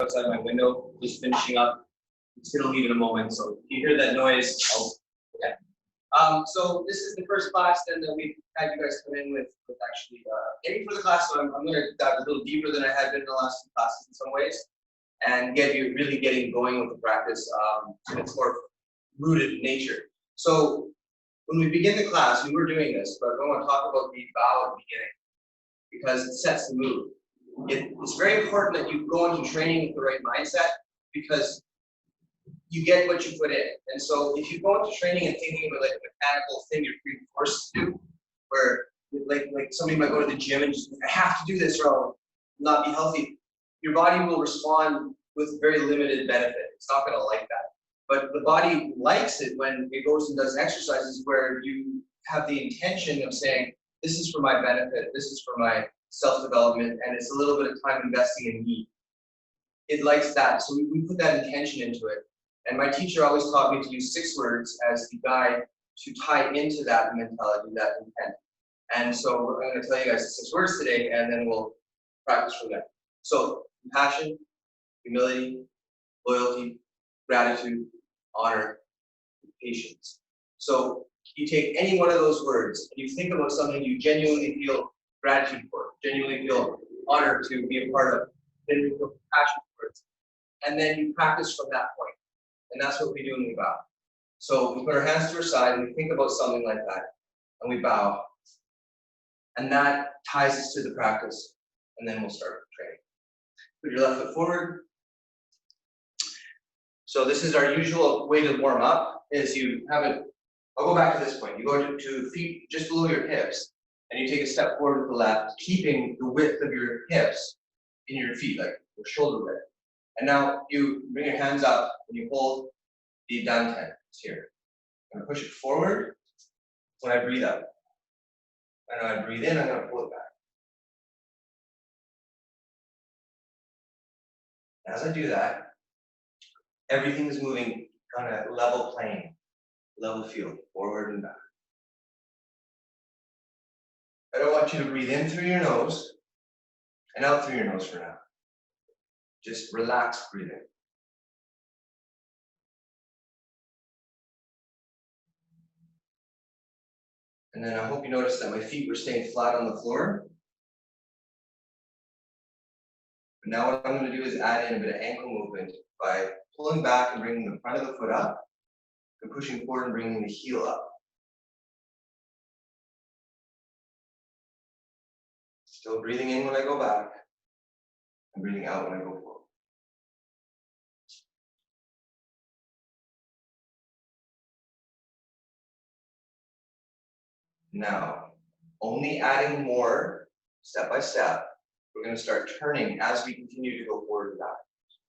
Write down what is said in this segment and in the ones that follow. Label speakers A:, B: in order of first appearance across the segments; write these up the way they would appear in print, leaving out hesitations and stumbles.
A: outside my window, just finishing up. It's gonna leave in a moment, so if you hear that noise, yeah. So this is the first class then that we've had you guys come in with actually aiming for the class. So I'm gonna dive a little deeper than I had been in the last two classes in some ways, and get you really getting going with the practice. It's more rooted in nature. So when we begin the class, we were doing this, but I want to talk about the bow at the beginning because it sets the mood. It's very important that you go into training with the right mindset because you get what you put in. And so if you go into training and thinking of it like a mechanical thing you're being forced to do, where like somebody might go to the gym and just, I have to do this or I'll not be healthy, your body will respond with very limited benefit. It's not going to like that. But the body likes it when it goes and does exercises where you have the intention of saying, this is for my benefit, this is for my self-development, and it's a little bit of time investing in me. It likes that, so we put that intention into it. And my teacher always taught me to use 6 words as the guide to tie into that mentality, that intent. And so I'm going to tell you guys the 6 words today, and then we'll practice from there. So compassion, humility, loyalty, gratitude, honor, and patience. So you take any one of those words and you think about something you genuinely feel gratitude for, genuinely feel honored to be a part of, then you feel compassion for it. And then you practice from that point. And that's what we do when we bow. So we put our hands to our side and we think about something like that. And we bow. And that ties us to the practice. And then we'll start training. Put your left foot forward. So this is our usual way to warm up, is you have it, I'll go back to this point. You go to feet just below your hips, and you take a step forward with the left, keeping the width of your hips in your feet, like your shoulder width. And now you bring your hands up, and you hold the dantian here. I'm gonna push it forward when I breathe out. And when I breathe in, I'm gonna pull it back. As I do that, everything is moving on a level plane, level field, forward and back. I don't want you to breathe in through your nose and out through your nose for now. Just relax breathing. And then I hope you notice that my feet were staying flat on the floor. But now what I'm going to do is add in a bit of ankle movement by pulling back and bringing the front of the foot up, and pushing forward and bringing the heel up. Still breathing in when I go back, and breathing out when I go forward. Now, only adding more step by step. We're going to start turning as we continue to go forward and back.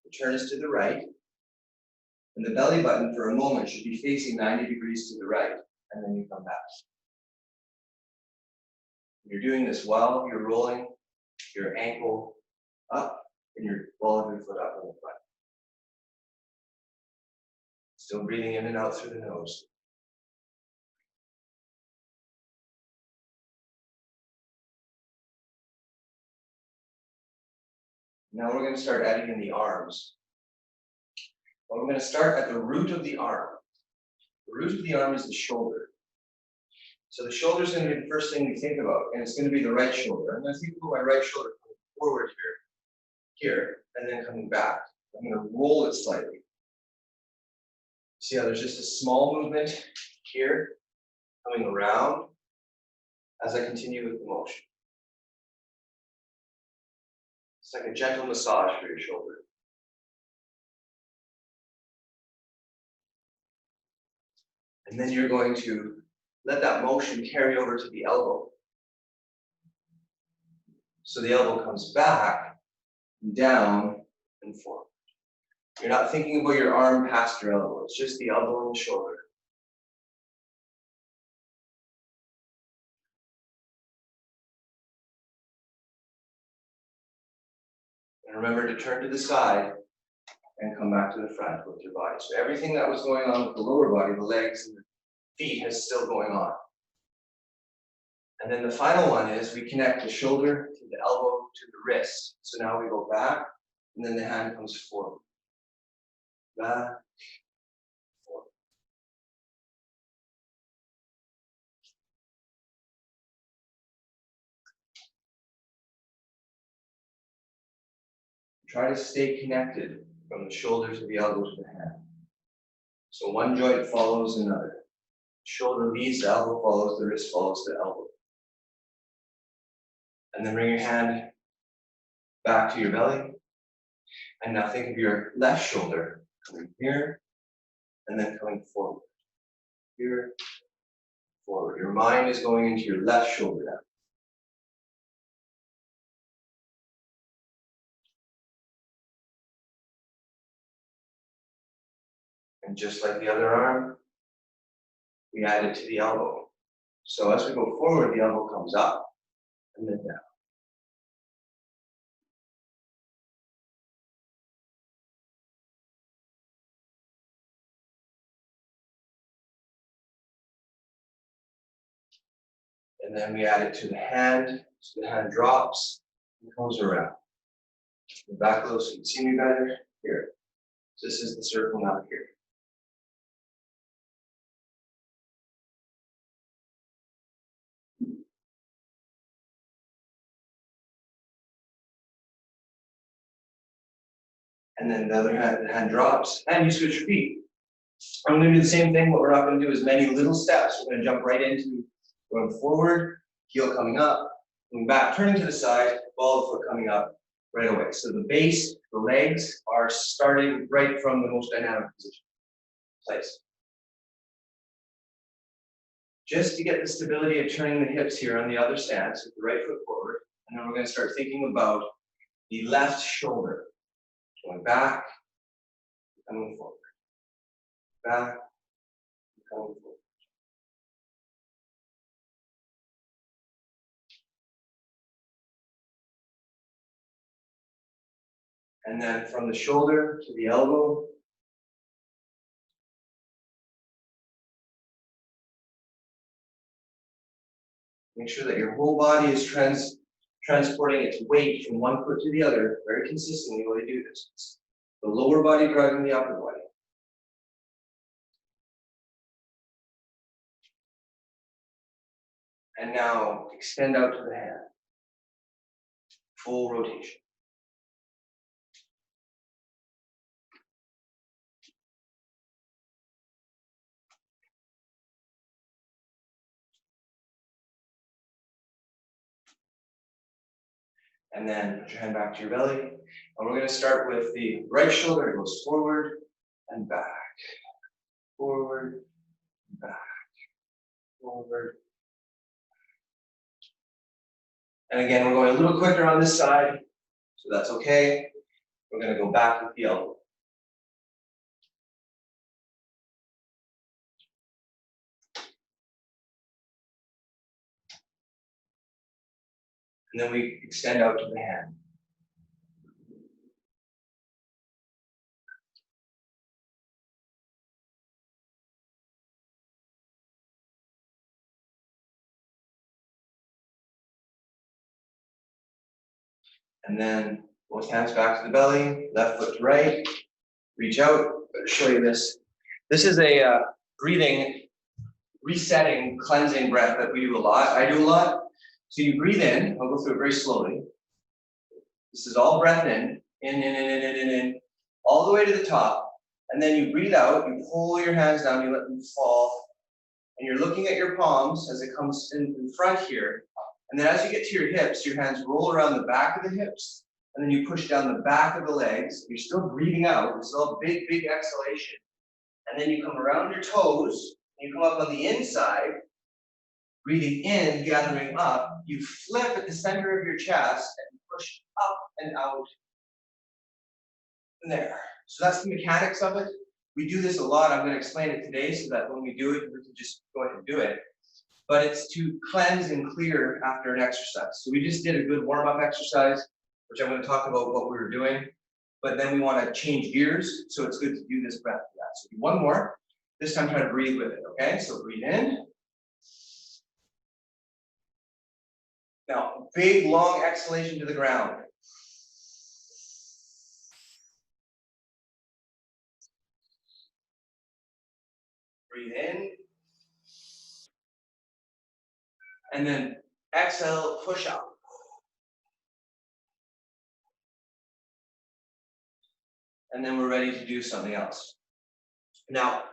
A: The turn is to the right, and the belly button for a moment should be facing 90 degrees to the right, and then you come back. You're doing this while you're rolling your ankle up and your ball of your foot up on the front. Still breathing in and out through the nose. Now we're going to start adding in the arms. Well, we're going to start at the root of the arm. The root of the arm is the shoulder. So the shoulder is going to be the first thing we think about, and it's going to be the right shoulder. I'm going to think about my right shoulder coming forward here, and then coming back. I'm going to roll it slightly. See how there's just a small movement here, coming around as I continue with the motion. It's like a gentle massage for your shoulder. And then you're going to let that motion carry over to the elbow. So the elbow comes back, down, and forward. You're not thinking about your arm past your elbow. It's just the elbow and the shoulder. And remember to turn to the side and come back to the front with your body. So everything that was going on with the lower body, the legs and the feet, is still going on. And then the final one is we connect the shoulder to the elbow to the wrist. So now we go back, And then the hand comes forward. Back, forward. Try to stay connected from the shoulder to the elbow to the hand. So one joint follows another. Shoulder leads, the elbow follows, the wrist follows the elbow. And then bring your hand back to your belly. And now think of your left shoulder coming here and then coming forward. Here, forward. Your mind is going into your left shoulder now. And just like the other arm, we add it to the elbow. So as we go forward, the elbow comes up and then down. And then we add it to the hand, so the hand drops and comes around. Back a little so you can see me better. Here. So this is the circle now here. And then the other hand, the hand drops, and you switch your feet. I'm going to do the same thing, but we're not going to do as many little steps. We're going to jump right into going forward, heel coming up, moving back, turning to the side, ball of foot coming up right away. So the base, the legs are starting right from the most dynamic position. Place. Just to get the stability of turning the hips here on the other stance with the right foot forward, and then we're going to start thinking about the left shoulder. Going back, coming forward. Back, coming forward. And then from the shoulder to the elbow. Make sure that your whole body is transporting its weight from one foot to the other very consistently while you do this. The lower body driving the upper body. And now extend out to the hand. Full rotation. And then put your hand back to your belly. And we're going to start with the right shoulder. It goes forward and back. Forward, back. Forward. And again, we're going a little quicker on this side, so that's okay. We're going to go back with the elbow. And then we extend out to the hand. And then both hands back to the belly, left foot to right. Reach out. I'll show you this. This is a breathing, resetting, cleansing breath that we do a lot. I do a lot. So you breathe in. I'll go through it very slowly. This is all breath in, all the way to the top. And then you breathe out, you pull your hands down, you let them fall. And you're looking at your palms as it comes in front here. And then as you get to your hips, your hands roll around the back of the hips. And then you push down the back of the legs. You're still breathing out. It's still a big, big exhalation. And then you come around your toes. And you come up on the inside. Breathing in, gathering up. You flip at the center of your chest and push up and out. And there. So that's the mechanics of it. We do this a lot. I'm going to explain it today so that when we do it, we can just go ahead and do it. But it's to cleanse and clear after an exercise. So we just did a good warm-up exercise, which I'm going to talk about what we were doing. But then we want to change gears, so it's good to do this breath for that. So do one more. This time try to breathe with it, okay? So breathe in. Now, big, long exhalation to the ground. Breathe in. And then exhale, push out. And then we're ready to do something else. Now,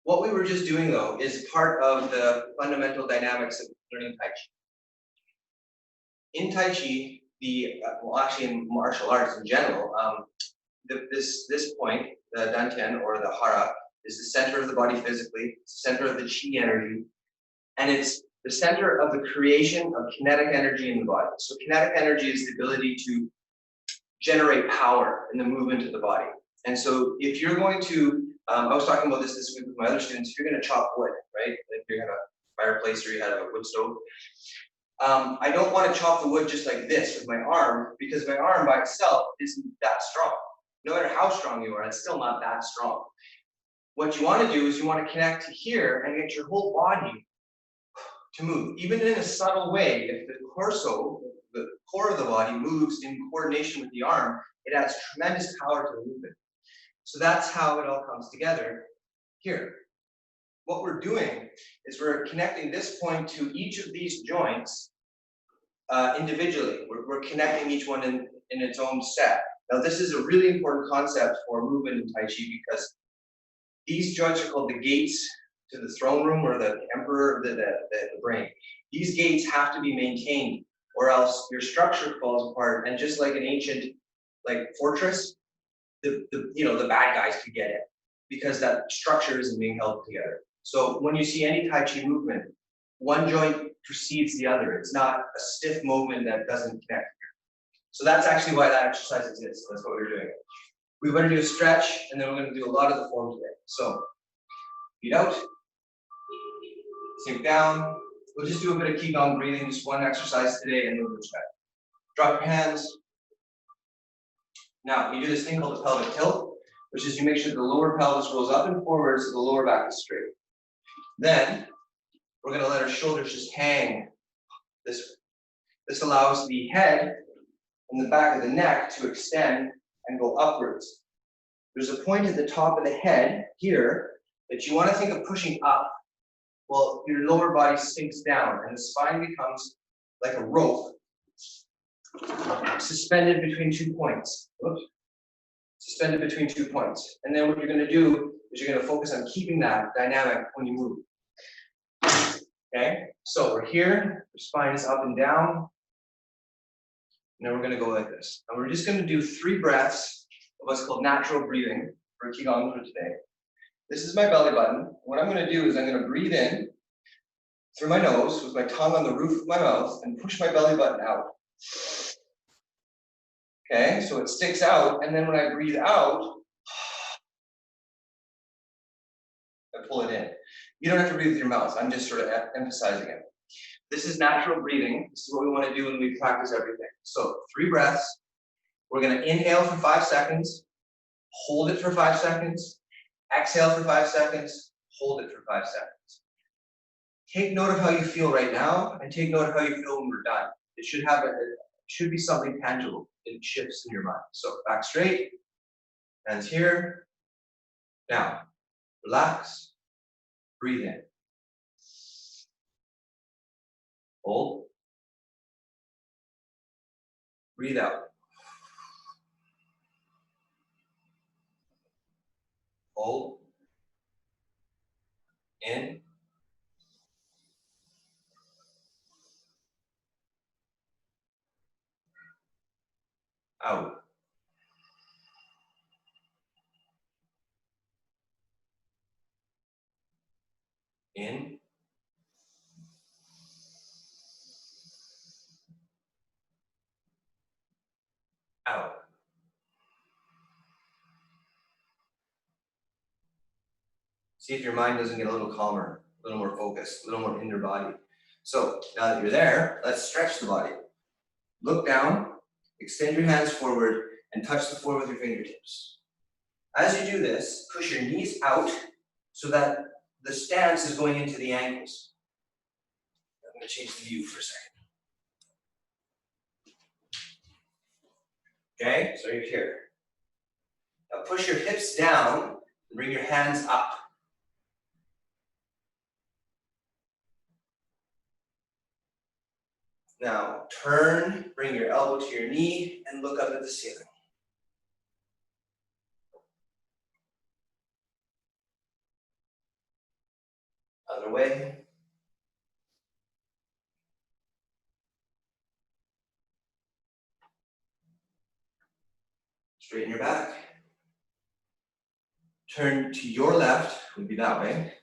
A: what we were just doing though is part of the fundamental dynamics of learning Tai Chi. In Tai Chi, well, actually in martial arts in general, this point, the dantian or the hara, is the center of the body physically, center of the chi energy, and it's the center of the creation of kinetic energy in the body. So kinetic energy is the ability to generate power in the movement of the body. And so if you're going to, I was talking about this week with my other students, if you're going to chop wood, right? If you have a fireplace or you have a wood stove, I don't want to chop the wood just like this with my arm, because my arm by itself isn't that strong. No matter how strong you are, it's still not that strong. What you want to do is you want to connect to here and get your whole body to move, even in a subtle way. If the torso, the core of the body, moves in coordination with the arm, it adds tremendous power to the movement. So that's how it all comes together here. What we're doing is we're connecting this point to each of these joints individually. We're connecting each one in its own set. Now, this is a really important concept for movement in Tai Chi, because these joints are called the gates to the throne room, or the emperor, the brain. These gates have to be maintained, or else your structure falls apart. And just like an ancient fortress, the bad guys could get it, because that structure isn't being held together. So when you see any Tai Chi movement, one joint precedes the other. It's not a stiff movement that doesn't connect. So that's actually why that exercise exists. That's what we're doing. We're going to do a stretch, and then we're going to do a lot of the form today. So feet out, sink down. We'll just do a bit of Qigong breathing, just one exercise today, and then we'll stretch. Drop your hands. Now, you do this thing called the pelvic tilt, which is you make sure the lower pelvis rolls up and forward so the lower back is straight. Then, we're going to let our shoulders just hang this way. This allows the head and the back of the neck to extend and go upwards. There's a point at the top of the head here that you want to think of pushing up. Well, your lower body sinks down and the spine becomes like a rope suspended between 2 points. Oops. Suspended between 2 points. And then what you're going to do is you're going to focus on keeping that dynamic when you move. Okay, so we're here, the spine is up and down. Now we're going to go like this. And we're just going to do 3 breaths of what's called natural breathing for Qigong for today. This is my belly button. What I'm going to do is I'm going to breathe in through my nose with my tongue on the roof of my mouth and push my belly button out. Okay, so it sticks out, and then when I breathe out, I pull it in. You don't have to breathe with your mouth. I'm just sort of emphasizing it. This is natural breathing. This is what we want to do when we practice everything. So 3 breaths. We're going to inhale for 5 seconds, hold it for 5 seconds, exhale for 5 seconds, hold it for 5 seconds. Take note of how you feel right now, and take note of how you feel when we're done. It should be something tangible. It shifts in your mind. So back straight, hands here. Now, relax, breathe in. Hold. Breathe out. Hold. In. Out. In. Out. See if your mind doesn't get a little calmer, a little more focused, a little more in your body. So now that you're there, let's stretch the body. Look down, extend your hands forward, and touch the floor with your fingertips. As you do this, push your knees out so that the stance is going into the ankles. I'm going to change the view for a second. Okay, so you're here. Now push your hips down and bring your hands up. Now turn, bring your elbow to your knee, and look up at the ceiling. Other way. Straighten your back. Turn to your left, would be that way,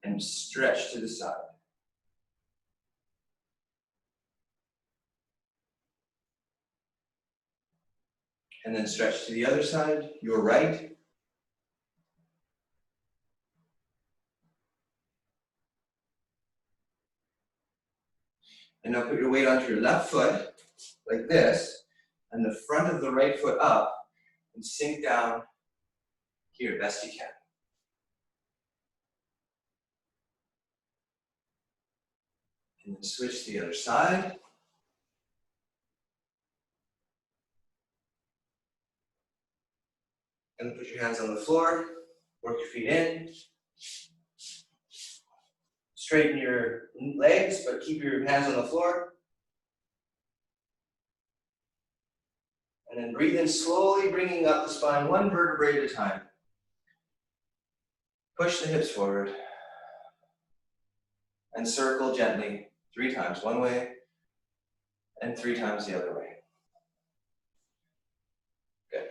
A: and stretch to the side. And then stretch to the other side, your right. And now put your weight onto your left foot, like this, and the front of the right foot up, and sink down here best you can. And then switch to the other side. And then put your hands on the floor, work your feet in. Straighten your legs, but keep your hands on the floor. And then breathe in slowly, bringing up the spine one vertebrae at a time. Push the hips forward. And circle gently 3 times one way and 3 times the other way. Good.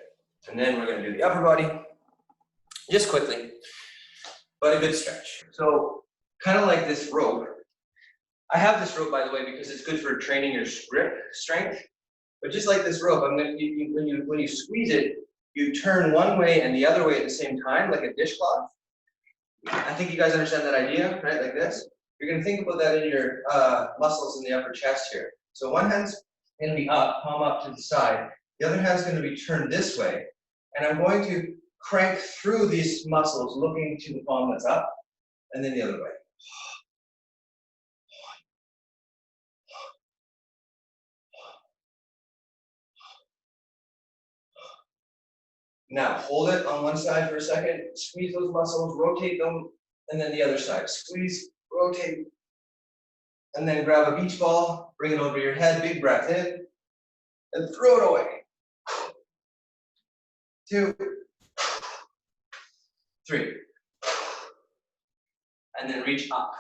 A: And then we're going to do the upper body, just quickly, but a good stretch. So kind of like this rope. I have this rope, by the way, because it's good for training your grip strength. But just like this rope, when you squeeze it, you turn one way and the other way at the same time, like a dishcloth. I think you guys understand that idea, right? Like this. You're going to think about that in your muscles in the upper chest here. So one hand's going to be up, palm up to the side. The other hand's going to be turned this way. And I'm going to crank through these muscles, looking to the palm that's up, and then the other way. Now, hold it on one side for a second, squeeze those muscles, rotate them, and then the other side. Squeeze, rotate, and then grab a beach ball, bring it over your head, big breath in, and throw it away. 2, 3. And then reach up.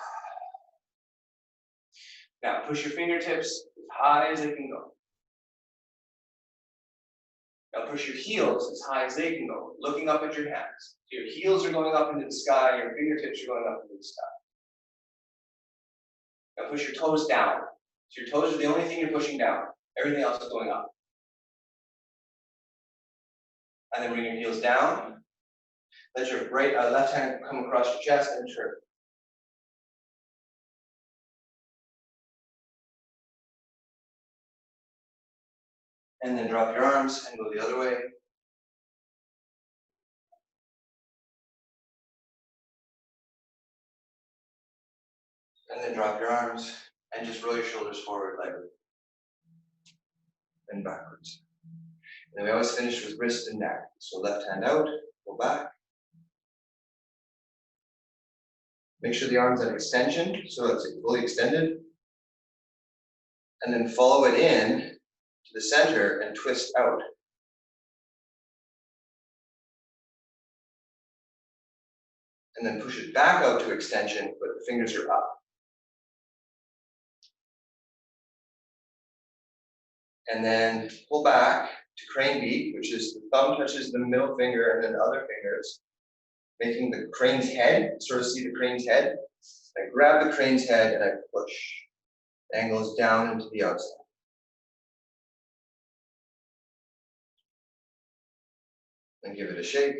A: Now, push your fingertips as high as they can go. Now push your heels as high as they can go, looking up at your hands. So your heels are going up into the sky, your fingertips are going up into the sky. Now push your toes down. So your toes are the only thing you're pushing down. Everything else is going up. And then bring your heels down. Let your left hand come across your chest and turn. And then drop your arms and go the other way. And then drop your arms and just roll your shoulders forward lightly. And backwards. And then we always finish with wrist and neck. So left hand out, go back. Make sure the arm's at extension, so it's fully extended. And then follow it in to the center and twist out. And then push it back out to extension, but the fingers are up. And then pull back to crane beak, which is the thumb touches the middle finger and then the other fingers, making the crane's head, sort of see the crane's head. I grab the crane's head and I push. The angle is down into the outside. Then give it a shake.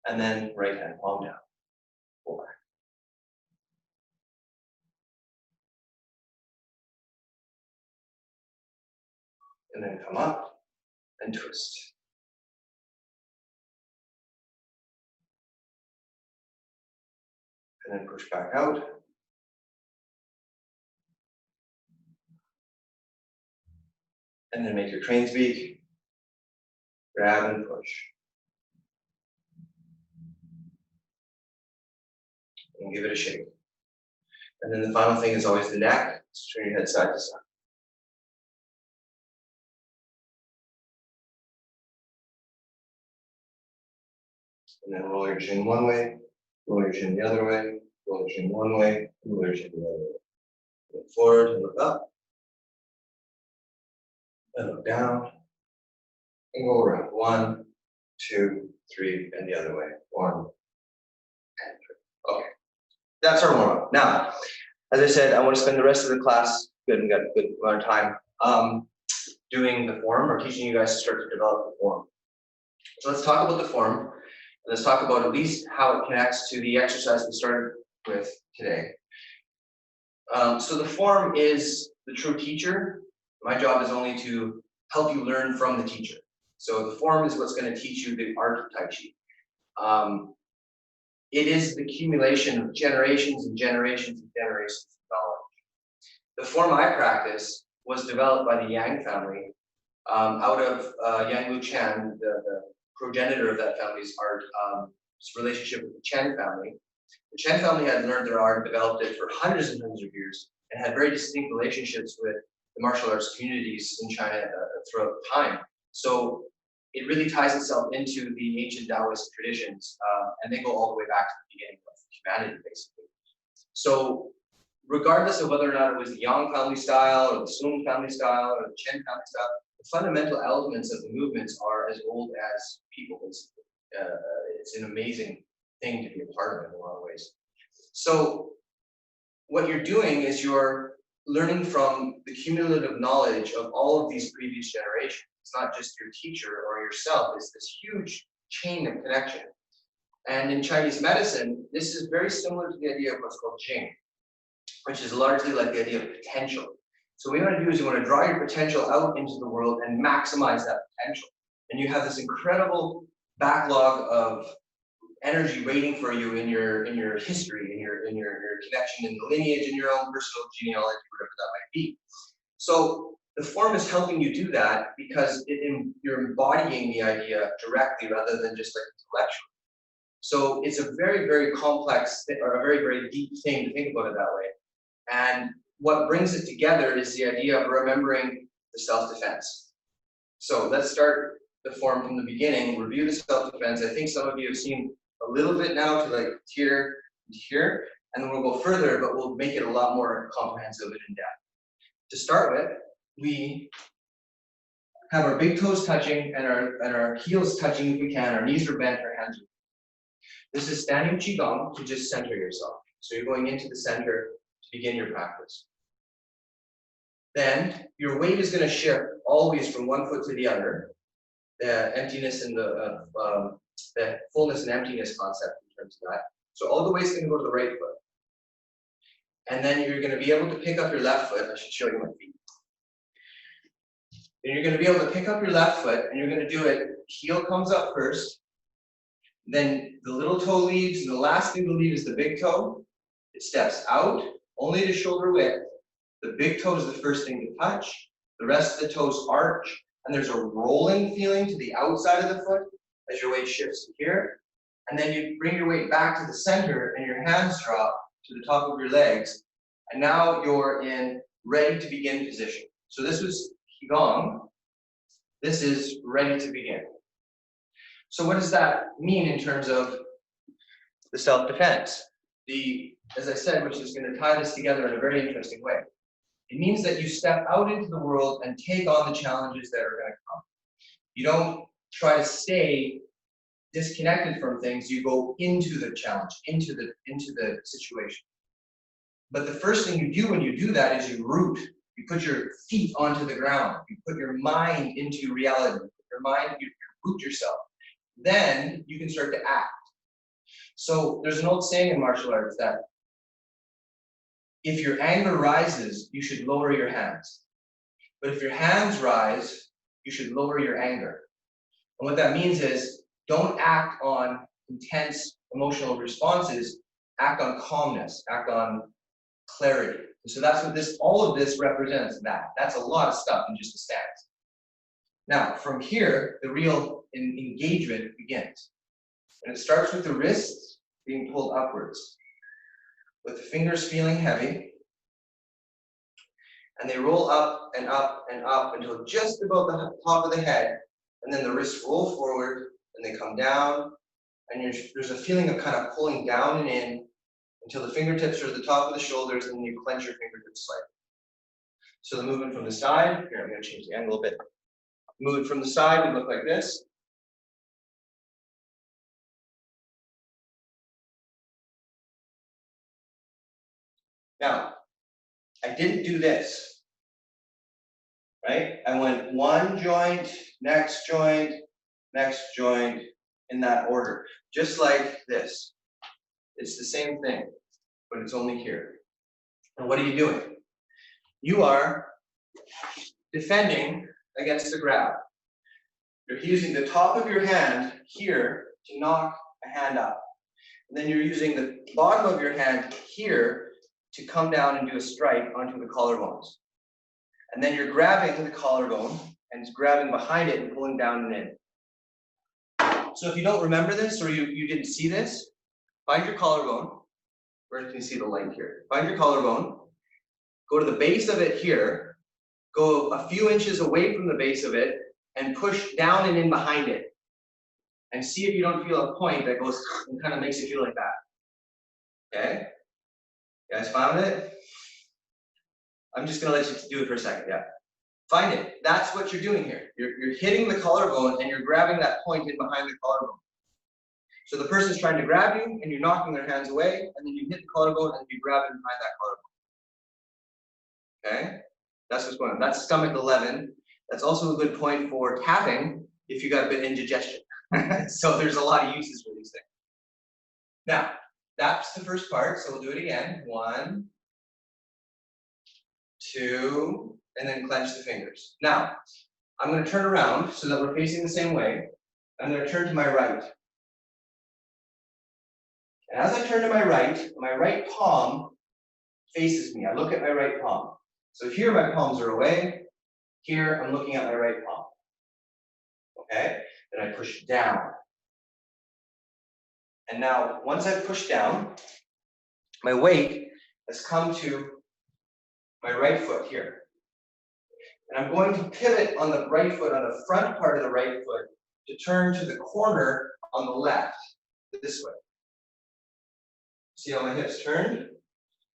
A: And then right hand palm down. Pull back. And then come up and twist. And then push back out. And then make your crane's beak. Grab and push. And give it a shake. And then the final thing is always the neck. Just turn your head side to side. And then roll your chin one way, roll your chin the other way, roll your chin one way, roll your chin the other way. Look forward and look up. And look down. And go around. 1, 2, 3, and the other way. 1, and 3. Okay. That's our warm-up. Now, as I said, I want to spend the rest of the class, good, we got a good amount of time, doing the form or teaching you guys to start to develop the form. So let's talk about the form. Let's talk about at least how it connects to the exercise we started with today. So the form is the true teacher. My job is only to help you learn from the teacher. So the form is what's going to teach you the art of Tai Chi. It is the accumulation of generations and generations and generations of knowledge. The form I practice was developed by the Yang family out of Yang Lu Chan, the progenitor of that family's art, relationship with the Chen family. The Chen family had learned their art and developed it for hundreds and hundreds of years and had very distinct relationships with the martial arts communities in China throughout time. So it really ties itself into the ancient Taoist traditions, and they go all the way back to the beginning of humanity, basically. So regardless of whether or not it was the Yang family style or the Sung family style or the Chen family style, the fundamental elements of the movements are as old as people. It's an amazing thing to be a part of in a lot of ways. So what you're doing is you're learning from the cumulative knowledge of all of these previous generations. It's not just your teacher or yourself, it's this huge chain of connection. And in Chinese medicine, this is very similar to the idea of what's called Jing, which is largely like the idea of potential. So what you want to do is you want to draw your potential out into the world and maximize that potential. And you have this incredible backlog of energy waiting for you in your history, in your connection in the lineage, in your own personal genealogy, whatever that might be. So the form is helping you do that because you're embodying the idea directly rather than just like intellectually. So it's a very, very complex or a very, very deep thing to think about it that way. And what brings it together is the idea of remembering the self-defense. So let's start the form from the beginning, review the self-defense. I think some of you have seen a little bit now to like here and here, and then we'll go further, but we'll make it a lot more comprehensive and in-depth. To start with, we have our big toes touching and our heels touching if we can. Our knees are bent, our hands are. This is standing Qigong to just center yourself. So you're going into the center to begin your practice. Then your weight is going to shift always from one foot to the other. The emptiness and the fullness and emptiness concept in terms of that. So all the weight's going to go to the right foot. And then you're going to be able to pick up your left foot. I should show you my feet. Then you're going to be able to pick up your left foot and you're going to do it. Heel comes up first. Then the little toe leaves, and the last thing to leave is the big toe. It steps out only to shoulder width. The big toe is the first thing to touch. The rest of the toes arch, and there's a rolling feeling to the outside of the foot as your weight shifts to here. And then you bring your weight back to the center and your hands drop to the top of your legs. And now you're in ready to begin position. So this was Qigong. This is ready to begin. So what does that mean in terms of the self-defense? As I said, which is going to tie this together in a very interesting way. It means that you step out into the world and take on the challenges that are going to come. You don't try to stay disconnected from things. You go into the challenge, into the situation. But the first thing you do when you do that is you root. You put your feet onto the ground. You put your mind into reality. You put your mind, you root yourself. Then you can start to act. So there's an old saying in martial arts that if your anger rises, you should lower your hands. But if your hands rise, you should lower your anger. And what that means is don't act on intense emotional responses, act on calmness, act on clarity. And so that's what all of this represents that. That's a lot of stuff in just a stance. Now, from here, the real engagement begins. And it starts with the wrists being pulled upwards. with the fingers feeling heavy. And they roll up and up and up until just above the top of the head. And then the wrists roll forward and they come down. And there's a feeling of kind of pulling down and in until the fingertips are at the top of the shoulders, and then you clench your fingertips slightly. So the movement from the side, here I'm going to change the angle a bit. Movement from the side would look like this. Now, I didn't do this, right? I went one joint, next joint, in that order, just like this. It's the same thing, but it's only here. And what are you doing? You are defending against the grab. You're using the top of your hand here to knock a hand up. And then you're using the bottom of your hand here to come down and do a strike onto the collarbones. And then you're grabbing the collarbone and grabbing behind it and pulling down and in. So if you don't remember this or you didn't see this, find your collarbone. Where can you see the light here? Find your collarbone, go to the base of it here, go a few inches away from the base of it, and push down and in behind it. And see if you don't feel a point that goes and kind of makes you feel like that. Okay? You guys found it? I'm just going to let you do it for a second. Yeah. Find it. That's what you're doing here. You're hitting the collarbone and you're grabbing that point in behind the collarbone. So the person's trying to grab you and you're knocking their hands away, and then you hit the collarbone and you grab it behind that collarbone. Okay? That's what's going on. That's stomach 11. That's also a good point for tapping if you got a bit of indigestion. So there's a lot of uses for these things. Now, that's the first part, so we'll do it again. 1, 2, and then clench the fingers. Now, I'm going to turn around so that we're facing the same way. I'm going to turn to my right. And as I turn to my right palm faces me. I look at my right palm. So here my palms are away. Here I'm looking at my right palm. Okay? Then I push down. And now, once I've pushed down, my weight has come to my right foot here. And I'm going to pivot on the right foot, on the front part of the right foot, to turn to the corner on the left, this way. See how my hips turned?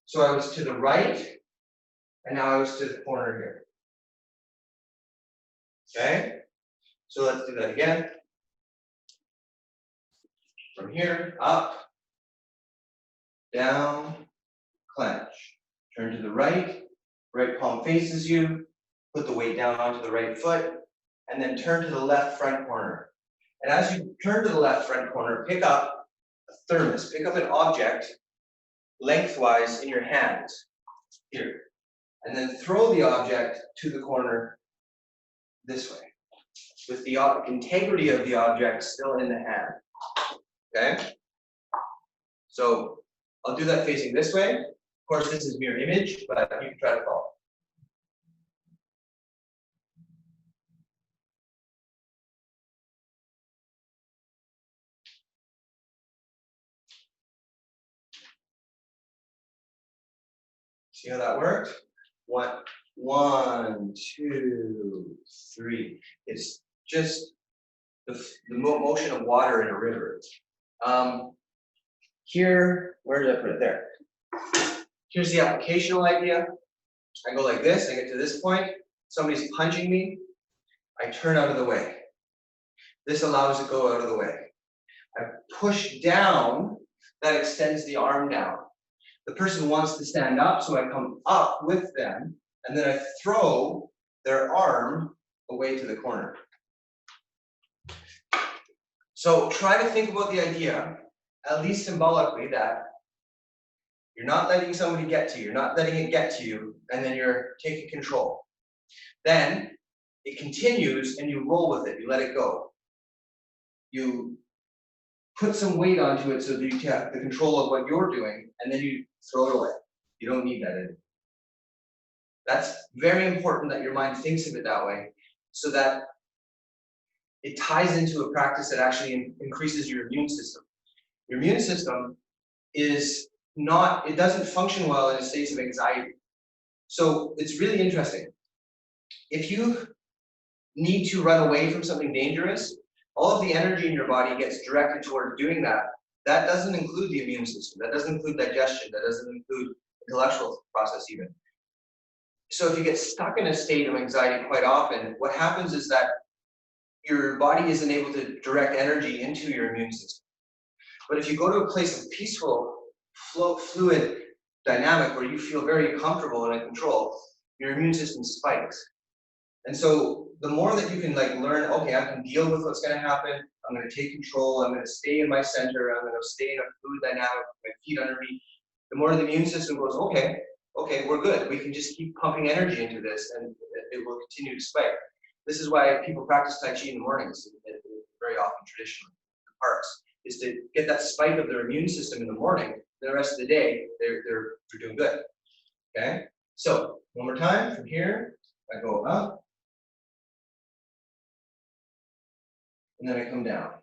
A: So I was to the right, and now I was to the corner here. Okay? So let's do that again. From here, up, down, clench. Turn to the right palm faces you, put the weight down onto the right foot, and then turn to the left front corner. And as you turn to the left front corner, pick up a thermos, pick up an object lengthwise in your hands, here. And then throw the object to the corner this way, with the integrity of the object still in the hand. Okay? So I'll do that facing this way. Of course, this is mirror image, but you can try to follow. See how that worked? 1, 2, 3. It's just the motion of water in a river. Here, where did I put it? There. Here's the applicational idea. I go like this, I get to this point, somebody's punching me, I turn out of the way. This allows it to go out of the way. I push down, that extends the arm down. The person wants to stand up, so I come up with them, and then I throw their arm away to the corner. So try to think about the idea, at least symbolically, that you're not letting somebody get to you, you're not letting it get to you, and then you're taking control. Then it continues and you roll with it, you let it go. You put some weight onto it so that you have the control of what you're doing, and then you throw it away. You don't need that anymore. That's very important that your mind thinks of it that way, so that it ties into a practice that actually increases your immune system. Your immune system is it doesn't function well in a state of anxiety. So it's really interesting. If you need to run away from something dangerous, all of the energy in your body gets directed toward doing that. That doesn't include the immune system. That doesn't include digestion. That doesn't include intellectual process even. So if you get stuck in a state of anxiety quite often, what happens is that your body isn't able to direct energy into your immune system. But if you go to a place of peaceful, fluid dynamic where you feel very comfortable and in control, your immune system spikes. And so the more that you can learn, okay, I can deal with what's going to happen. I'm going to take control. I'm going to stay in my center. I'm going to stay in a fluid dynamic with my feet under me. The more the immune system goes, okay, we're good. We can just keep pumping energy into this, and it will continue to spike. This is why people practice Tai Chi in the mornings, very often traditionally, in parks, is to get that spike of their immune system in the morning. The rest of the day, they're doing good. Okay. So one more time from here, I go up. And then I come down.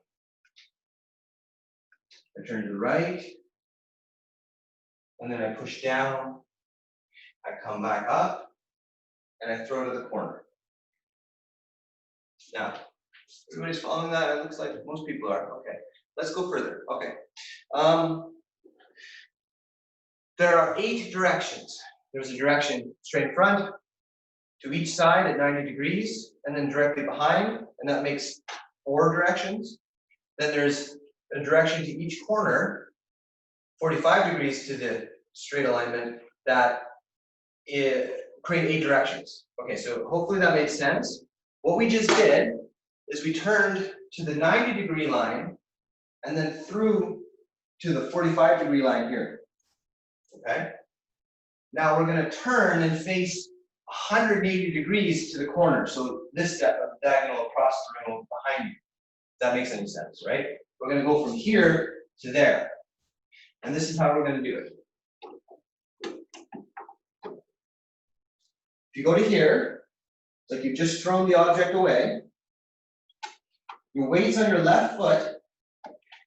A: I turn to the right. And then I push down. I come back up. And I throw to the corner. Now, everybody's following that? It looks like most people are. Okay. Let's go further. Okay. There are 8 directions. There's a direction straight in front, to each side at 90 degrees, and then directly behind, and that makes 4 directions. Then there's a direction to each corner, 45 degrees to the straight alignment, that create 8 directions. Okay, so hopefully that made sense. What we just did is we turned to the 90-degree line and then through to the 45-degree line here. Okay? Now we're going to turn and face 180 degrees to the corner. So this diagonal across the middle behind you. If that makes any sense, right? We're going to go from here to there. And this is how we're going to do it. If you go to here, it's like you've just thrown the object away. Your weight's on your left foot.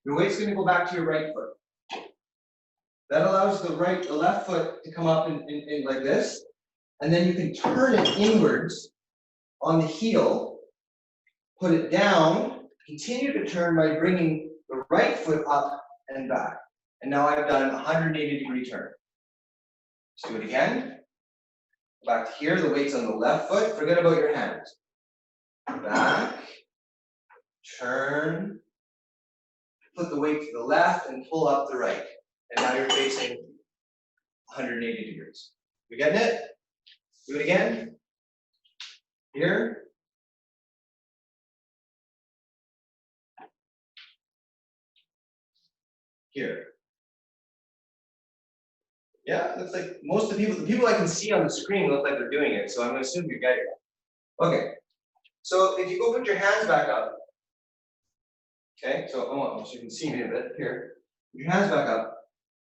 A: Your weight's going to go back to your right foot. That allows the left foot to come up in like this. And then you can turn it inwards on the heel, put it down, continue to turn by bringing the right foot up and back. And now I've done a 180-degree turn. Let's do it again. Back to here, the weight's on the left foot. Forget about your hands. Back, turn, put the weight to the left and pull up the right. And now you're facing 180 degrees. You getting it? Do it again. Here. Here. Yeah, looks like most of the people I can see on the screen look like they're doing it, so I'm going to assume you're getting it. Okay. So if you go put your hands back up, okay, so you can see me a bit here. Put your hands back up.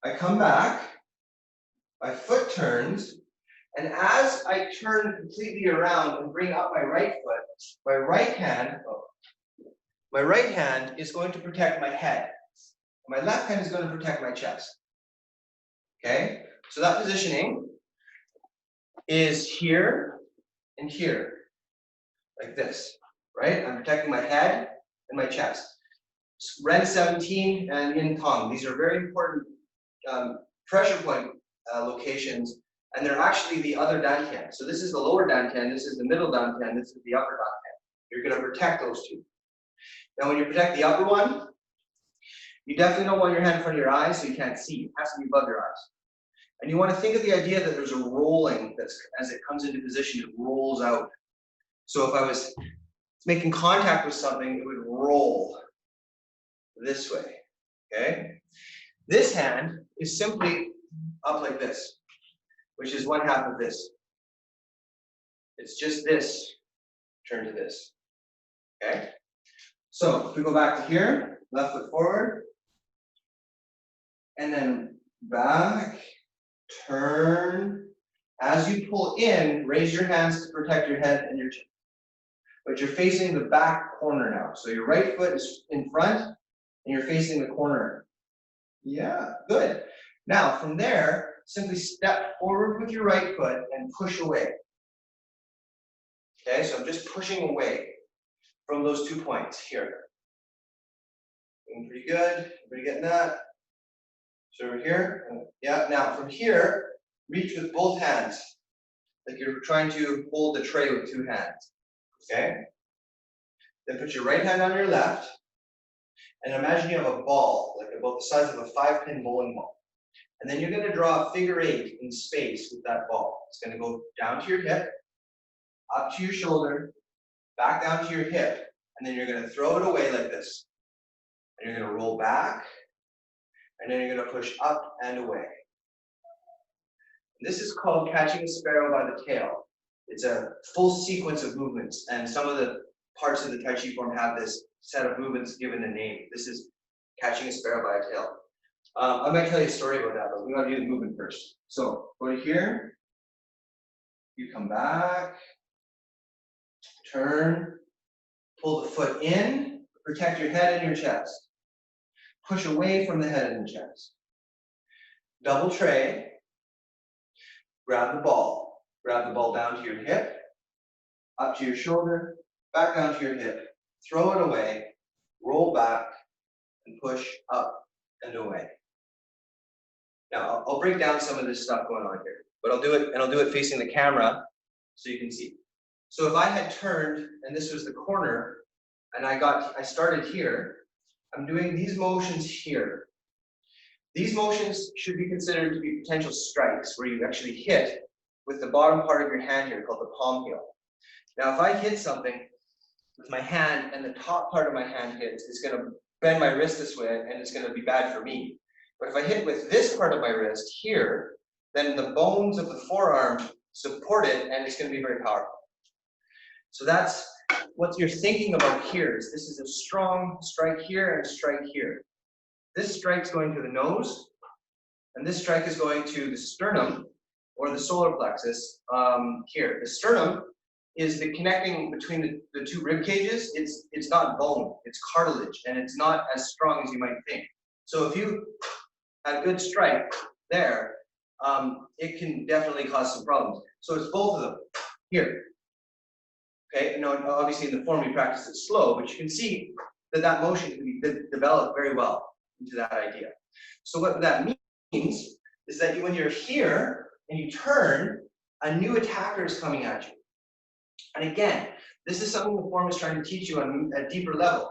A: I come back, my foot turns, and as I turn completely around and bring up my right foot, my right hand is going to protect my head. My left hand is going to protect my chest. Okay, so that positioning is here and here, like this, right? I'm protecting my head and my chest. Ren 17 and Yin Tong, these are very important pressure point locations, and they're actually the other dantian. So this is the lower dantian, this is the middle dantian, this is the upper dantian. You're going to protect those two. Now when you protect the upper one, you definitely don't want your hand in front of your eyes so you can't see. It has to be above your eyes. And you want to think of the idea that there's a rolling that's, as it comes into position, it rolls out. So if I was making contact with something, it would roll this way, okay? This hand is simply up like this, which is 1/2 of this. It's just this, turn to this, okay? So if we go back to here, left foot forward, and then back, turn. As you pull in, raise your hands to protect your head and your chin. But you're facing the back corner now. So your right foot is in front, and you're facing the corner. Yeah, good. Now, from there, simply step forward with your right foot and push away. Okay, so I'm just pushing away from those 2 points here. Doing pretty good. Everybody getting that? So over here, yeah. Now from here, reach with both hands, like you're trying to hold the tray with 2 hands. Okay. Then put your right hand on your left, and imagine you have a ball, like about the size of a 5-pin bowling ball. And then you're going to draw a figure 8 in space with that ball. It's going to go down to your hip, up to your shoulder, back down to your hip, and then you're going to throw it away like this. And you're going to roll back, and then you're going to push up and away. This is called catching a sparrow by the tail. It's a full sequence of movements, and some of the parts of the Tai Chi form have this set of movements given a name. This is catching a sparrow by a tail. I might tell you a story about that, but we got to do the movement first. So go to here, you come back, turn, pull the foot in, protect your head and your chest. Push away from the head and the chest. Double tray, grab the ball down to your hip, up to your shoulder, back down to your hip, throw it away, roll back, and push up and away. Now, I'll break down some of this stuff going on here, but I'll do it facing the camera so you can see. So if I had turned, and this was the corner, and I started here, I'm doing these motions here. These motions should be considered to be potential strikes, where you actually hit with the bottom part of your hand here, called the palm heel. Now, if I hit something with my hand and the top part of my hand hits, it's going to bend my wrist this way, and it's going to be bad for me. But if I hit with this part of my wrist here, then the bones of the forearm support it, and it's going to be very powerful. So that's what you're thinking about here. Is this is a strong strike here and a strike here. This strike's going to the nose, and this strike is going to the sternum or the solar plexus here. The sternum is the connecting between the 2 rib cages. It's not bone, it's cartilage, and it's not as strong as you might think. So if you had a good strike there, it can definitely cause some problems. So it's both of them here. Okay, and obviously in the form we practice it slow, but you can see that motion can be developed very well into that idea. So what that means is that when you're here and you turn, a new attacker is coming at you. And again, this is something the form is trying to teach you on a deeper level.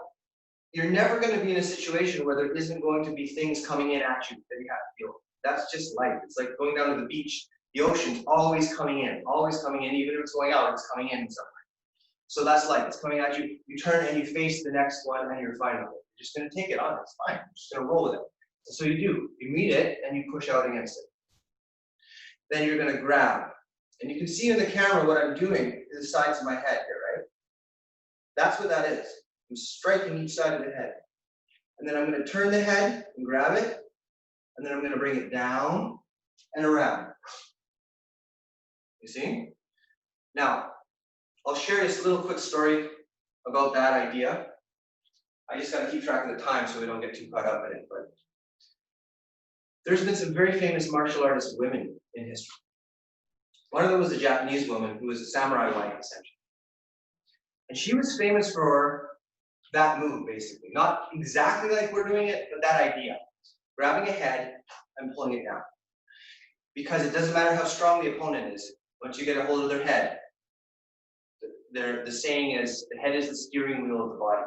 A: You're never going to be in a situation where there isn't going to be things coming in at you that you have to deal with. That's just life. It's like going down to the beach. The ocean's always coming in, even if it's going out, it's coming in somewhere. So that's life. It's coming at you. You turn and you face the next one, and you're fine with it. You're just going to take it on. It's fine. You're just going to roll with it. And so you do. You meet it, and you push out against it. Then you're going to grab. And you can see in the camera what I'm doing is the sides of my head here, right? That's what that is. I'm striking each side of the head. And then I'm going to turn the head and grab it. And then I'm going to bring it down and around. You see? Now, I'll share this little quick story about that idea. I just got to keep track of the time so we don't get too caught up in it. But there's been some very famous martial artist women in history. One of them was a Japanese woman who was a samurai wife, essentially. And she was famous for that move, basically. Not exactly like we're doing it, but that idea. Grabbing a head and pulling it down. Because it doesn't matter how strong the opponent is, once you get a hold of their head, the saying is, the head is the steering wheel of the body.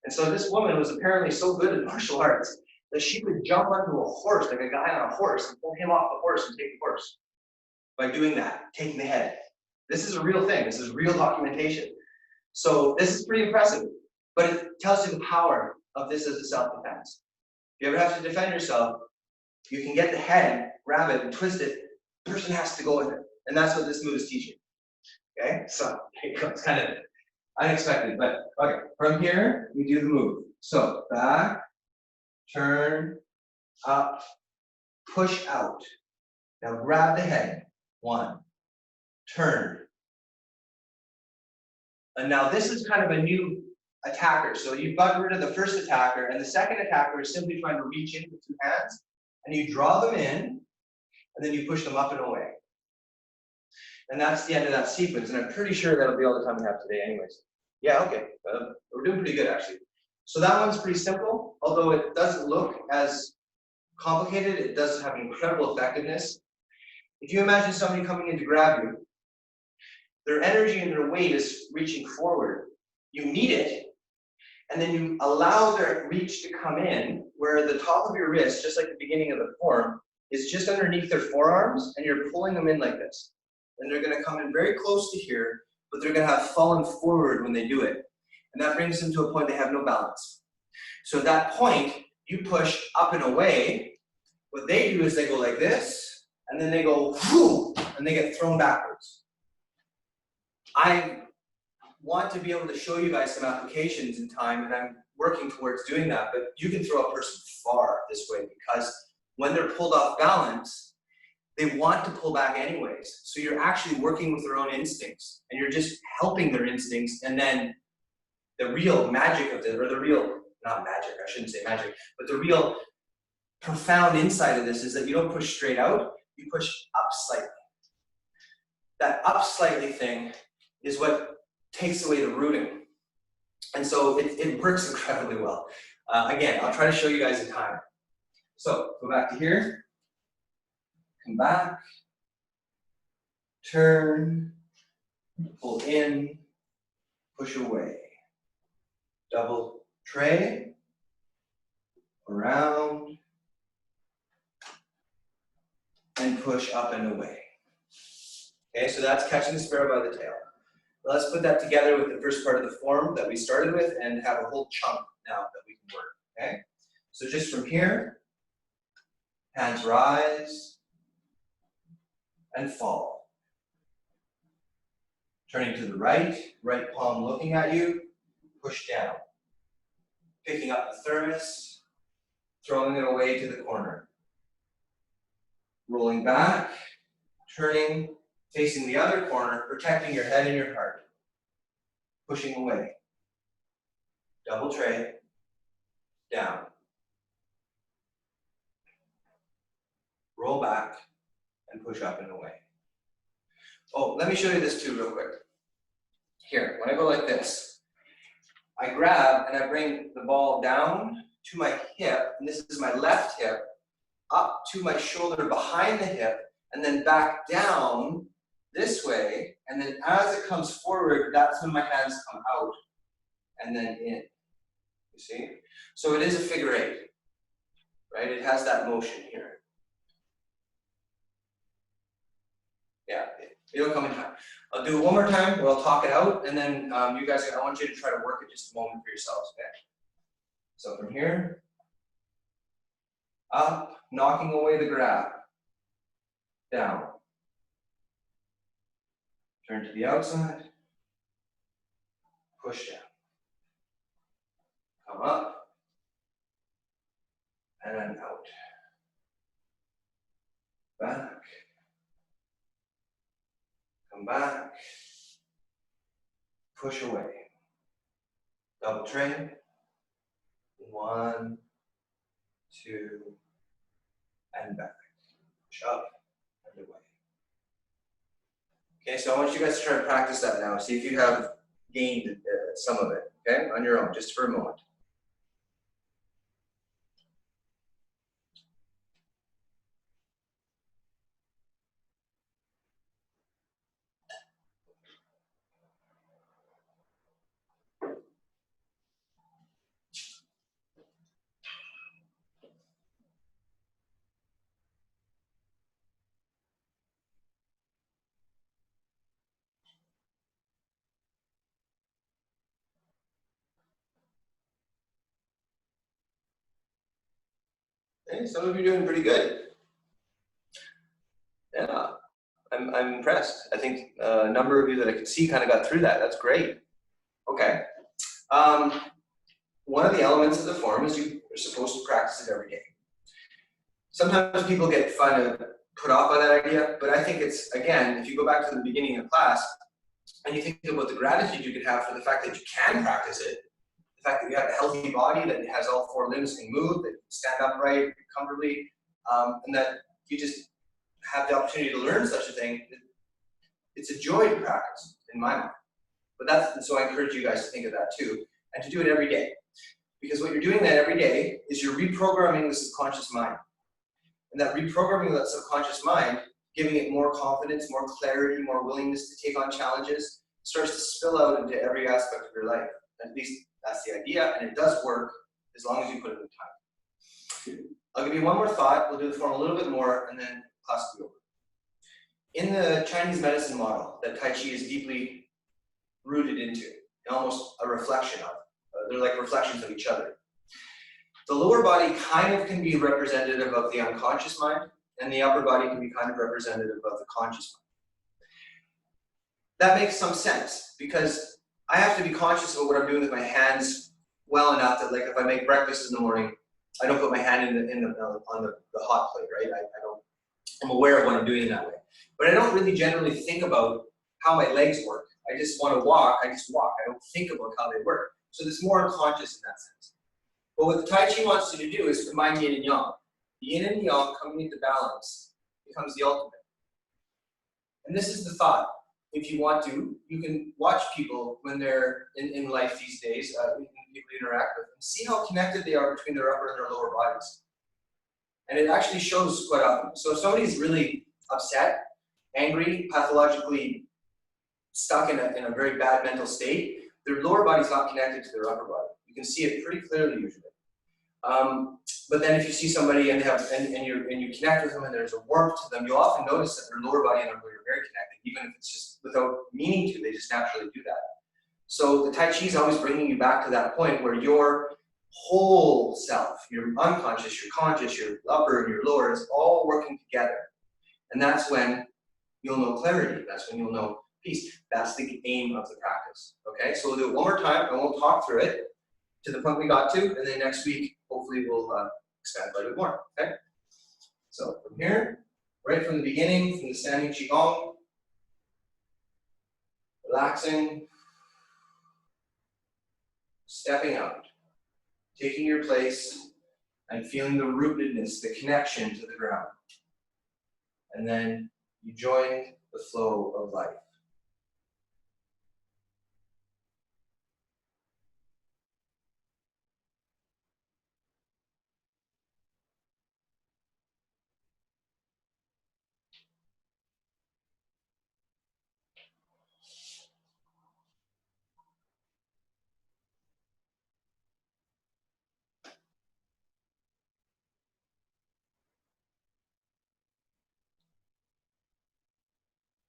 A: And so this woman was apparently so good at martial arts that she could jump onto a horse, like a guy on a horse, and pull him off the horse and take the horse. By doing that, taking the head. This is a real thing. This is real documentation. So this is pretty impressive, but it tells you the power of this as a self-defense. If you ever have to defend yourself, you can get the head, grab it, and twist it. The person has to go with it. And that's what this move is teaching. Okay, so it's kind of unexpected, but okay. From here, we do the move. So back, turn, up, push out. Now grab the head. 1, turn. And now this is kind of a new attacker. So you've gotten rid of the first attacker, and the second attacker is simply trying to reach in with 2 hands. and you draw them in, and then you push them up and away. And that's the end of that sequence, and I'm pretty sure that'll be all the time we have today anyways. Yeah, okay, we're doing pretty good actually. So that one's pretty simple, although it doesn't look as complicated, it does have incredible effectiveness. If you imagine somebody coming in to grab you, their energy and their weight is reaching forward. You meet it, and then you allow their reach to come in, where the top of your wrist, just like the beginning of the form, is just underneath their forearms, and you're pulling them in like this. And they're gonna come in very close to here, but they're gonna have fallen forward when they do it. And that brings them to a point they have no balance. So at that point, you push up and away. What they do is they go like this, and then they go whoo, and they get thrown backwards. I want to be able to show you guys some applications in time, and I'm working towards doing that, but you can throw a person far this way because when they're pulled off balance, they want to pull back anyways. So you're actually working with their own instincts, and you're just helping their instincts, and then the real magic of it, or the real, not magic, I shouldn't say magic, but the real profound insight of this is that you don't push straight out, you push up slightly. That up slightly thing is what takes away the rooting. And so it works incredibly well. Again, I'll try to show you guys in time. So go back to here, come back, turn, pull in, push away. Double tray, around, and push up and away. Okay, so that's catching the sparrow by the tail. Let's put that together with the first part of the form that we started with and have a whole chunk now that we can work, okay? So just from here, hands rise and fall. Turning to the right, right palm looking at you, push down. Picking up the thermos, throwing it away to the corner. Rolling back, turning, facing the other corner, protecting your head and your heart. Pushing away. Double tray, down. Roll back and push up and away. Oh, let me show you this too real quick. Here, when I go like this, I grab and I bring the ball down to my hip, and this is my left hip, up to my shoulder behind the hip, and then back down this way, and then as it comes forward, that's when my hands come out and then in. You see? So it is a figure eight, right? It has that motion here. Yeah, it'll come in time. I'll do it one more time where I'll talk it out, and then you guys, I want you to try to work it just a moment for yourselves, okay? So from here, up, knocking away the grab, down. Turn to the outside, push down. Come up, and then out. Back. Come back. Push away. Double tray. 1, 2, and back. Push up and away. Okay, so I want you guys to try to practice that now. See if you have gained some of it, okay, on your own, just for a moment. Okay, some of you are doing pretty good. Yeah, I'm impressed. I think a number of you that I could see kind of got through that. That's great. Okay. One of the elements of the form is you are supposed to practice it every day. Sometimes people get put off by that idea, but I think it's, again, if you go back to the beginning of class and you think about the gratitude you could have for the fact that you can practice it, the fact that you have a healthy body that has all 4 limbs can move, that you can stand upright comfortably, and that you just have the opportunity to learn such a thing. It's a joy to practice, in my mind. But so I encourage you guys to think of that too, and to do it every day. Because what you're doing then every day is you're reprogramming the subconscious mind. And that reprogramming of that subconscious mind, giving it more confidence, more clarity, more willingness to take on challenges, starts to spill out into every aspect of your life. At least that's the idea, and it does work as long as you put in the time. I'll give you one more thought. We'll do the form a little bit more, and then class will be over. In the Chinese medicine model that Tai Chi is deeply rooted into, and almost a reflection of, they're like reflections of each other. The lower body kind of can be representative of the unconscious mind, and the upper body can be kind of representative of the conscious mind. That makes some sense, because I have to be conscious of what I'm doing with my hands well enough that, like, if I make breakfast in the morning, I don't put my hand on the hot plate, right? I'm aware of what I'm doing in that way. But I don't really generally think about how my legs work. I just want to walk, I just walk. I don't think about how they work. So it's more unconscious in that sense. But what the Tai Chi wants you to do is combine yin and yang. The yin and yang coming into balance becomes the ultimate. And this is the thought. If you want to, you can watch people when they're in life these days, people interact with, and see how connected they are between their upper and their lower bodies. And it actually shows quite often. So if somebody's really upset, angry, pathologically stuck in a very bad mental state, their lower body's not connected to their upper body. You can see it pretty clearly usually. But then if you see somebody and you connect with them and there's a warmth to them, you'll often notice that their lower body and upper body are very connected, even if it's just without meaning to, they just naturally do that. So the Tai Chi is always bringing you back to that point where your whole self, your unconscious, your conscious, your upper and your lower is all working together. And that's when you'll know clarity. That's when you'll know peace. That's the aim of the practice. Okay, so we'll do it one more time. I won't talk through it to the point we got to, and then next week, hopefully we'll expand quite a bit more, okay? So from here, right from the beginning, from the standing Qigong, relaxing, stepping out, taking your place, and feeling the rootedness, the connection to the ground. And then you join the flow of life.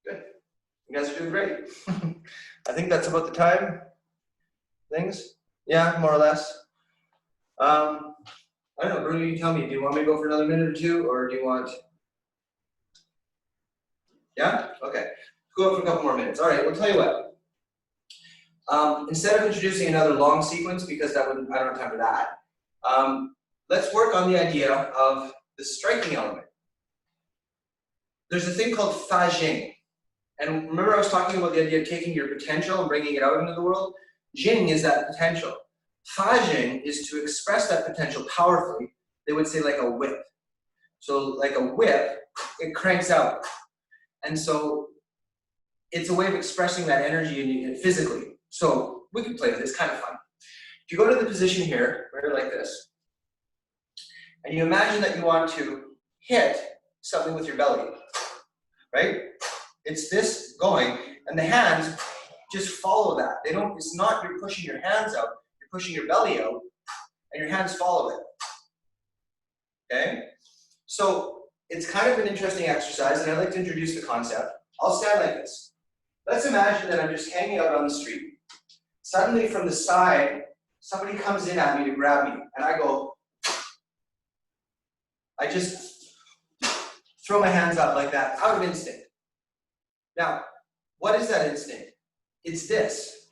A: Good. You guys are doing great. I think that's about the time. Things? Yeah, more or less. I don't know, Bruno, you tell me, do you want me to go for another minute or two, or do you want? Yeah? Okay. Go for a couple more minutes. All right, we'll tell you what. Instead of introducing another long sequence, because I don't have time for that, let's work on the idea of the striking element. There's a thing called Fa Jing. And remember I was talking about the idea of taking your potential and bringing it out into the world? Jing is that potential. Fa Jing is to express that potential powerfully. They would say like a whip. So like a whip, it cranks out. And so it's a way of expressing that energy physically. So we can play with this, kind of fun. If you go to the position here, right, like this, and you imagine that you want to hit something with your belly, right? It's this going, and the hands just follow that. They don't, it's not you're pushing your hands out, you're pushing your belly out, and your hands follow it. Okay? So it's kind of an interesting exercise, and I'd like to introduce the concept. I'll stand like this. Let's imagine that I'm just hanging out on the street. Suddenly from the side, somebody comes in at me to grab me, and I go, I just throw my hands up like that, out of instinct. Now, what is that instinct? It's this.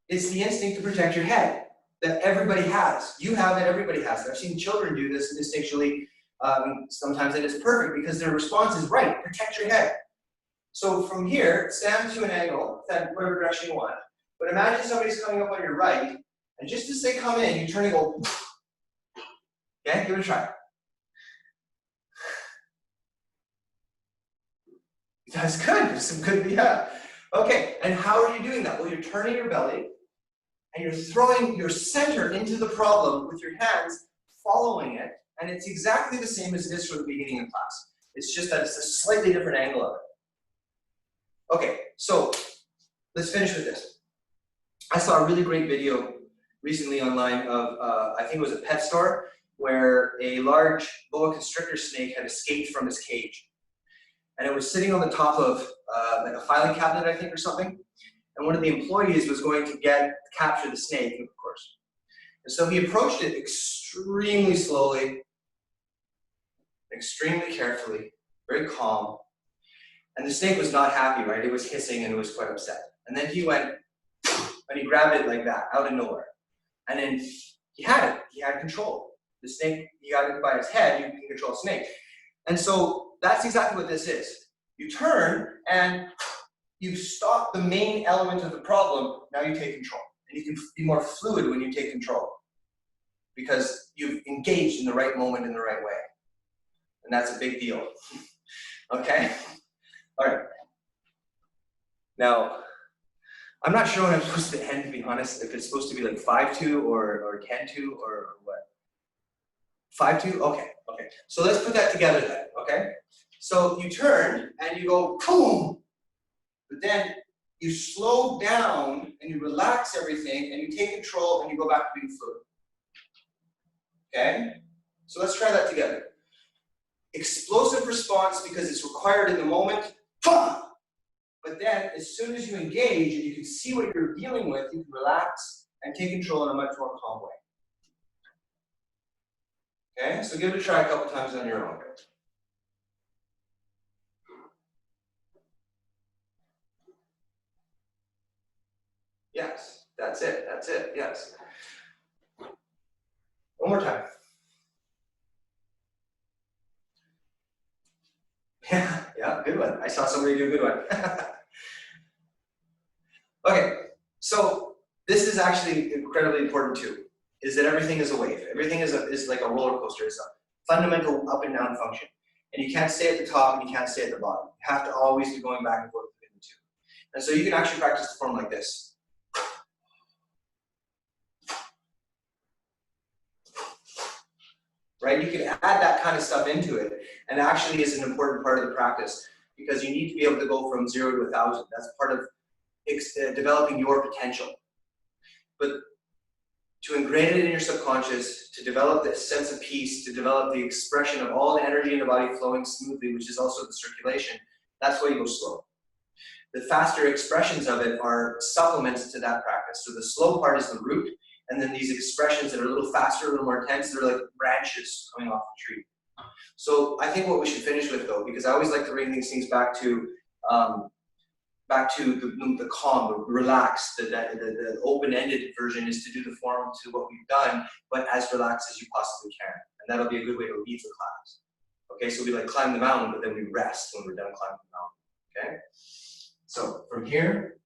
A: It's the instinct to protect your head that everybody has. You have it, everybody has it. I've seen children do this instinctually sometimes, and it's perfect because their response is right, protect your head. So from here, stand to an angle, whatever direction you want. But imagine somebody's coming up on your right, and just as they come in, you turn and go, okay, give it a try. That's good. There's some good, yeah. Okay, and how are you doing that? Well, you're turning your belly and you're throwing your center into the problem with your hands, following it, and it's exactly the same as it is from the beginning of class. It's just that it's a slightly different angle of it. Okay, so let's finish with this. I saw a really great video recently online of, I think it was a pet store, where a large boa constrictor snake had escaped from his cage. And it was sitting on the top of like a filing cabinet, I think, or something. And one of the employees was going to capture the snake, of course. And so he approached it extremely slowly, extremely carefully, very calm. And the snake was not happy, right? It was hissing and it was quite upset. And then he went, and he grabbed it like that, out of nowhere. And then he had it, he had control. The snake, he got it by his head, you can control a snake. And so that's exactly what this is. You turn and you stop the main element of the problem, now you take control. And you can be more fluid when you take control because you've engaged in the right moment in the right way. And that's a big deal. Okay? All right. Now, I'm not sure when I'm supposed to end, to be honest, if it's supposed to be like 5-2 or 10-2 or what? 5-2? Okay, okay. So let's put that together then, okay? So you turn and you go boom, but then you slow down and you relax everything and you take control and you go back to being fluid. Okay? So let's try that together. Explosive response because it's required in the moment. But then as soon as you engage and you can see what you're dealing with, you can relax and take control in a much more calm way. Okay? So give it a try a couple times on your own. Yes, that's it, yes. One more time. Yeah, good one. I saw somebody do a good one. Okay, so this is actually incredibly important too, is that everything is a wave. Everything is like a roller coaster. It's a fundamental up and down function. And you can't stay at the top and you can't stay at the bottom. You have to always be going back and forth between the two. And so you can actually practice the form like this. Right? You can add that kind of stuff into it, and actually is an important part of the practice because you need to be able to go from 0 to 1,000. That's part of developing your potential. But to ingrain it in your subconscious, to develop this sense of peace, to develop the expression of all the energy in the body flowing smoothly, which is also the circulation, that's why you go slow. The faster expressions of it are supplements to that practice. So the slow part is the root, and then these expressions that are a little faster, a little more intense, they're like branches coming off the tree. So I think what we should finish with though, because I always like to bring these things back to the calm, the relaxed, the open-ended version is to do the form to what we've done, but as relaxed as you possibly can. And that'll be a good way to leave the class. Okay, so we like climb the mountain, but then we rest when we're done climbing the mountain. Okay? So from here,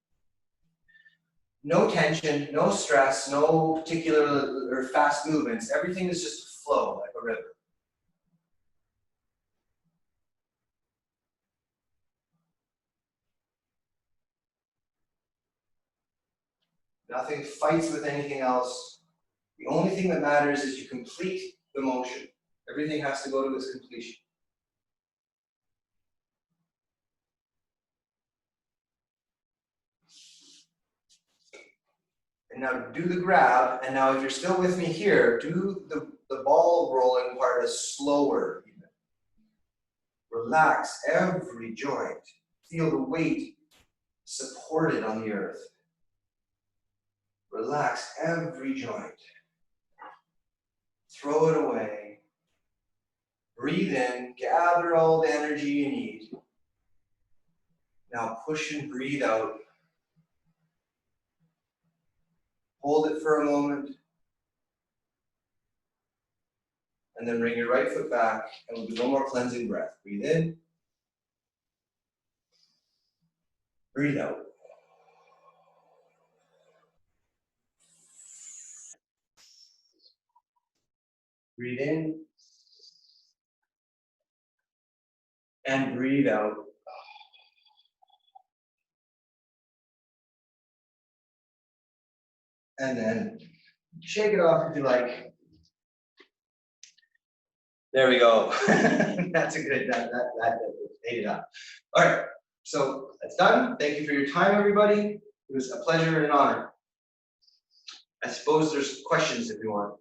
A: no tension, no stress, no particular or fast movements. Everything is just a flow like a river. Nothing fights with anything else. The only thing that matters is you complete the motion. Everything has to go to its completion. And now do the grab, and now if you're still with me here, do the ball rolling part is slower even. Relax every joint. Feel the weight supported on the earth. Relax every joint. Throw it away. Breathe in, gather all the energy you need. Now push and breathe out. Hold it for a moment. And then bring your right foot back, and we'll do one more cleansing breath. Breathe in. Breathe out. Breathe in. And breathe out. And then shake it off if you like. There we go. That's a good, that ate it up. All right, so that's done. Thank you for your time, everybody. It was a pleasure and an honor. I suppose there's questions if you want.